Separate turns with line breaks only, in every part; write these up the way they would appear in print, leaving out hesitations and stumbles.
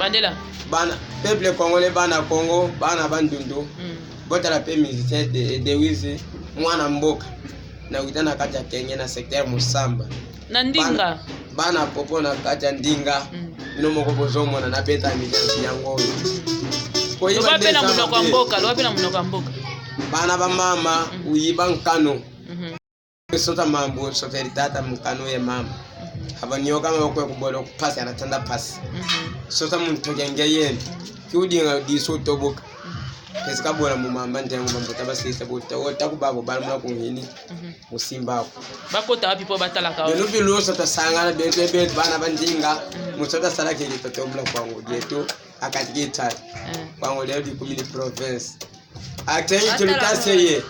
Bandela.
Bana peuple congolais bana Congo bana bandundu. Botala pe musicien de wizi mwana mboka. Na uitana kati ya Kenya na secteur Musamba.
Na Ndinga.
Bana popo na kati ya Ndinga. Bino moko bozomo na beta musicien yango. Ko yiba
pe na munoko mboka, lo pe na munoko mboka.
Bana ba mama uyiba nkano. Sota mambo sota tata mkano ya mama. Abanyoka mako kubolo kupasi anatanda pasi. Sota muntu gengeye. Kiudi ngadi soto boka. Pesika bora mu mama ndengo mambo tabasisa bota wota kubabo balmuna kuhini. Musimba.
Bakota wapi po batala ka.
Bino bilo sota sangana bebe bana bandinga. Musota sala ke totomla kwangu dieto akatigita. Kwangu leo di komini province. Atengi tulitase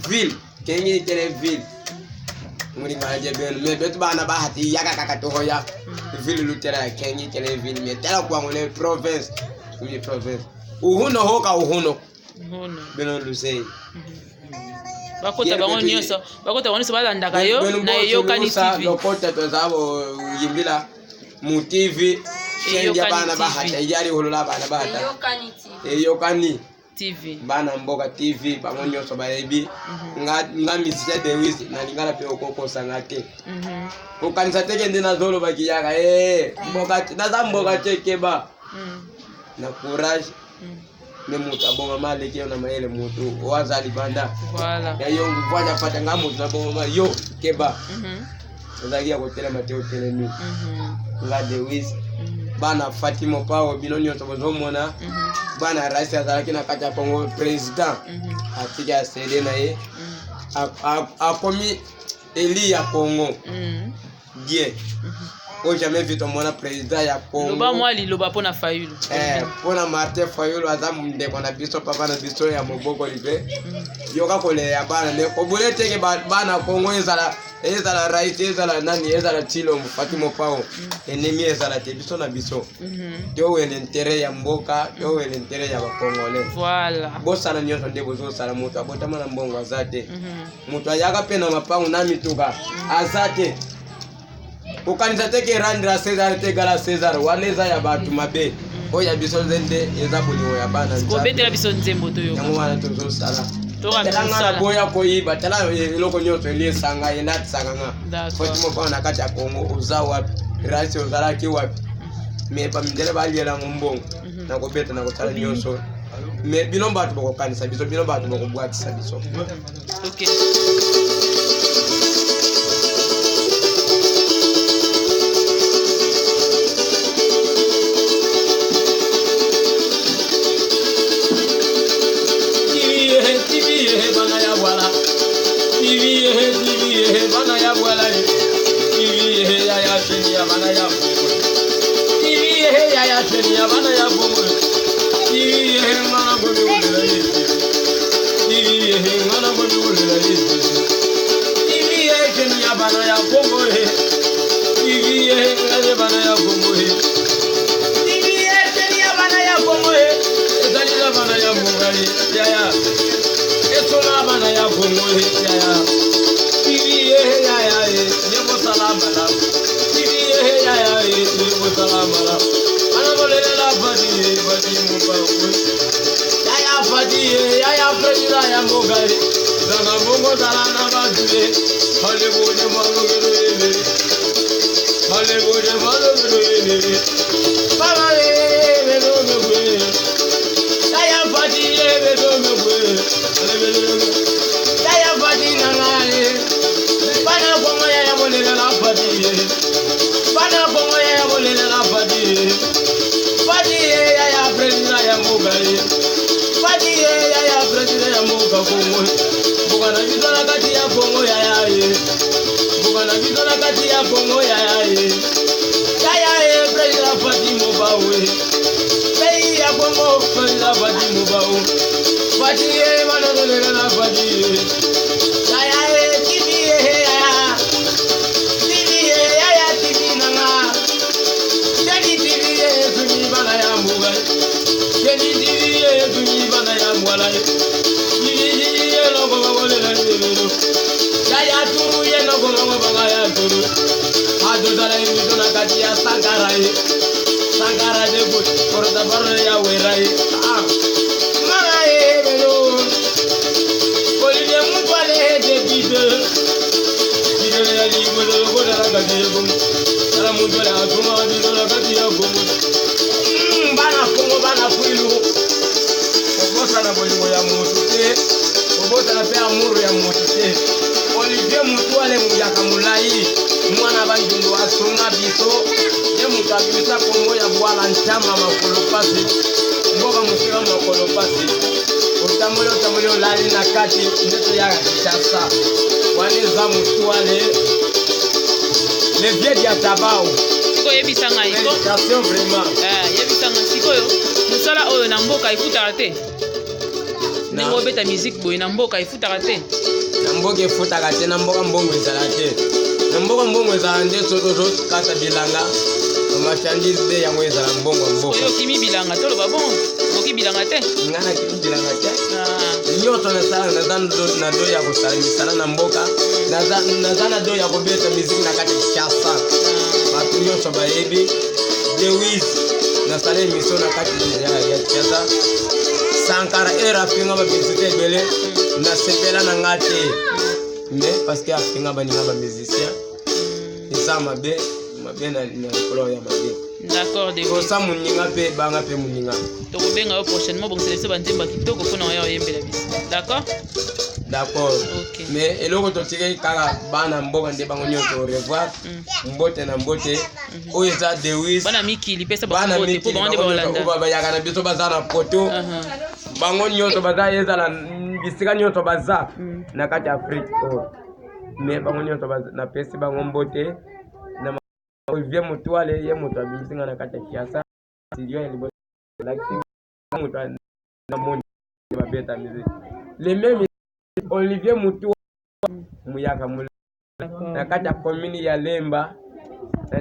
ville Kenya tele ville. Muri ngaje ben me betu bana ba hati yaka kakatoho ya ville lutera Kenya tele ville me tela kwangu le province. Uli province. Uhuno hoka uhuno. Beno lusei.
Bakota bango nyoso balandaka yo na Yokani TV.
Lokota tozabo yimbila mu TV. Kenya bana ba hati yari holola bana ba hati.
Yokani TV.
Yokani
TV.
Bana mboka TV bango nyoso baebi. Nga misite de wizi na lingala pe okoko sangate. Ukanisa teke ndina zolo bakiyaka mboka naza mboka chekeba. Na courage. Ne mutu aboma mali kio na maele mutu wazali banda.
Voilà.
Ya yongu kwaja pata ngamu na boma mali yo keba. Ndagia kotela mateo telemi. Nga de wizi. Bana Fatima Pawo binonyo tobozomona. Bana Rais azalaki na kati ya Congo president. Atika cede na ye. Akomi Eli ya Congo. Bien. O jamais vu ton mona président ya Congo.
Loba mwali loba pona Fayulu.
Pona Martin Fayulu azamu ndeko na biso papa na biso ya moboko libe. Yoka kole ya bana ne ko bolete ke bana Congo ezala Rais ezala nani ezala Tilo Fatima Pawo. Ennemi ezala te biso na biso. Yo we l'intérêt ya mboka, yo we l'intérêt ya ba Congolais.
Voilà.
Bosa na nyoto ndebo zo sala mutu abotama na mbongo azate. Mutu ayaka pe na mapangu na mituka azate. Ukanisa teke randra César te gala César waneza ya batu mabe. Oya biso zende ezabuli ya bana nza.
Ko betela biso nzembo to yo.
Yango wana tozo sala.
Tela
boya ko yiba tela eloko nyoto eli sanga yenat sanga nga. Fatima pa na kati ya Congo uza wapi? Rais uzala ki wapi? Me pa mindele baliela ngombongo. Na ko beta na ko tala nyoso. Me binomba tu boko kanisa biso binomba tu boko bwatisa biso.
Okay.
Sankara porta barre ya werai marae belo Olivier Mupale de bide ya libo de ko da ga de gum ala mu do la gum di do la ga di gum bana kongo bana kuilu obosa na boli ya mutu te obosa na pe amuru ya mutu te Olivier Mutwale mu yakamulai mwana banjungu asunga biso ye mutabisa kongo ya bwala ntama makolo pasi mboka musika makolo pasi utamule lali na kati ndeto ya Kinshasa wani za Mutwale le vieux dia tabao
siko yebisanga iko
station vraiment
yebisanga siko yo musala oyo na mboka ifutaka te ndenge obeta musique boye na mboka ifutaka te
na mboka ifutaka te na mboka mbongo ezala te na mboka mbongo ezala nde soto kata bilanga marchandise de yango ezala mbongo mboka
oyo kimi bilanga toloba bon oki bilanga te
ngana kimi bilanga te nyonso naza na do ya kosala misala na mboka naza na do ya kobeta miziki na kati Kinshasa bato nyonso bayebi Dewis nasala emission na kati ya Kinshasa Sankara era finga babisite ebele nasepela na nga te mais parce que afinga baninga bamusicien eza mabe na likolo ya mabe
d'accord de
kosa moninga mpe banga mpe moninga
tokobenga yo prochainement bokosala biso banzembo ya kitoko mpona oya oyembela biso d'accord
okay. Mais eloko totikaki kaka bana mboka nde bango nyonso au revoir mbote na mbote oyo eza Dewis
bana mikili pesa bakote po bango nde baolanda
bayaka na biso baza na poto bango nyonso baza ezala bisika nyonso baza na kati ya Afrique mais bango nyonso napesi bango mbote na Olivier Mutwale ye moto abisinga na kati ya Kinshasa studio ya liboso moto na moni babeta musique le même Olivier Mutwale muyaka mula na kati ya commune ya Lemba na